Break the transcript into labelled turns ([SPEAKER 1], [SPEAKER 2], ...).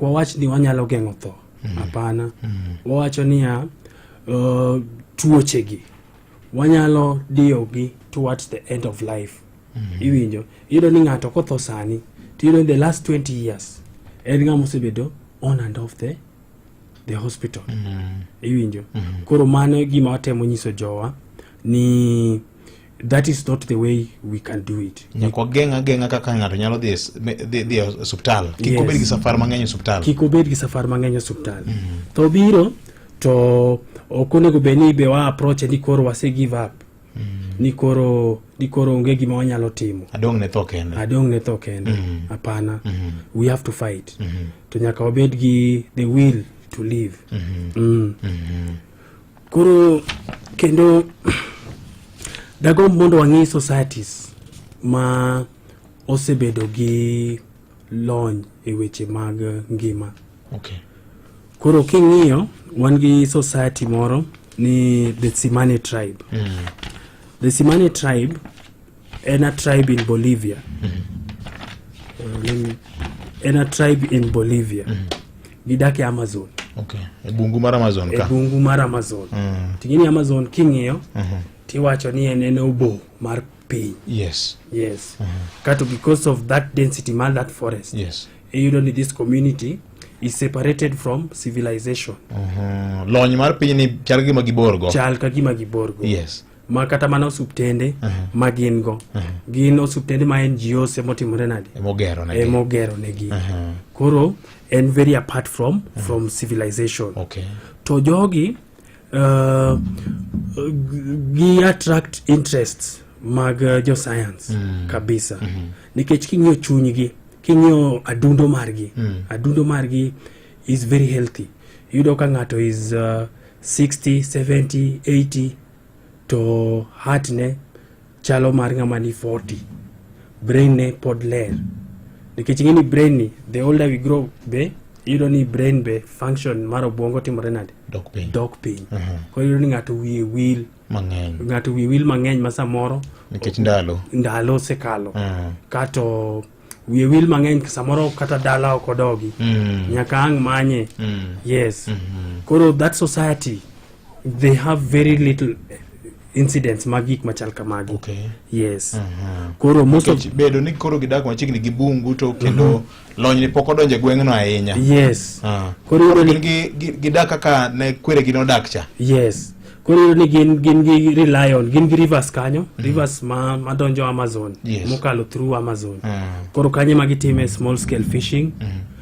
[SPEAKER 1] ok wawach ni wanyalo geng'o tho. Apana. Wawacho niya tuochegi wanyalo diyogi towards the end of life. Iwinjo iyudo ni ng'ato kotho sani tiyudo the last 20 years en ng'ama osebedo on and off the hospital. Iwinjo koro mano gima watemo nyiso jowa ni that is not the way we can do it.
[SPEAKER 2] Nyako genga kaka ng'ato nyalo dhi hospital. Kiko bed gi safar mang'eny hospital.
[SPEAKER 1] Kiko bed gi safar mang'eny hospital. To biro to okonego beni be wa approach ni koro wase give up. Ni koro onge gima wanyalo timo.
[SPEAKER 2] Adong ne tho kende. Apana.
[SPEAKER 1] We have to fight. To nyaka wabed gi the will to live. Koro kendo dagomb mondo wang'i societies ma osebedo gi lony e weche mag ngima.
[SPEAKER 2] Okay.
[SPEAKER 1] Koro king'iyo wan gi society moro ni the Tsimane tribe. The Tsimane tribe en a tribe in Bolivia. En a tribe in Bolivia. Gidak e Amazon.
[SPEAKER 2] Okay. E bungu mar Amazon ka.
[SPEAKER 1] E bungu mar Amazon. Tingini Amazon king'iyo tiwacho ni en obo mar piny.
[SPEAKER 2] Yes.
[SPEAKER 1] Kato because of that density mar that forest.
[SPEAKER 2] Yes.
[SPEAKER 1] You know this community is separated from civilization.
[SPEAKER 2] Lony mar piny ni chal gima giborgo.
[SPEAKER 1] Yes. Ma kata mana osuptende ma gin go. Gin osuptende ma NGOs emotimore nade? Emogero negi. Koro en very apart from civilization.
[SPEAKER 2] Okay.
[SPEAKER 1] To jogi gi attract interests mag jo science kabisa. Nikech king'iyo chunygi, king'iyo adundo margi is very healthy. Yudo ka ng'ato is 60, 70, 80 to heart ne chalo mar ng'ama ni 40. Brain ne pod ler. Nikech ng'ini brain ni the older we grow be yudo ni brain be function mar obwongo timore nade? Dok piny. Koro yudo ni ng'ato wiye wil mang'eny ma samoro
[SPEAKER 2] nikech
[SPEAKER 1] ndalo sekalo. Kato wiye wil mang'eny samoro kata dala ok odogi. Nyaka ang' manye. Yes. Koro that society they have very little incidents magik machal kamagi.
[SPEAKER 2] Okay.
[SPEAKER 1] Yes. Koro most of
[SPEAKER 2] bedo ni koro gidak machiegni gi bungu to kendo lony ni pok odonje gweng'no ahinya.
[SPEAKER 1] Yes.
[SPEAKER 2] Koro gidak kaka ne kwere gi nodak cha.
[SPEAKER 1] Yes. Koro ni gin gi rely on gin gi rivers kanyo, rivers ma donjo Amazon, mokalo through Amazon. Koro kanye magitime small scale fishing.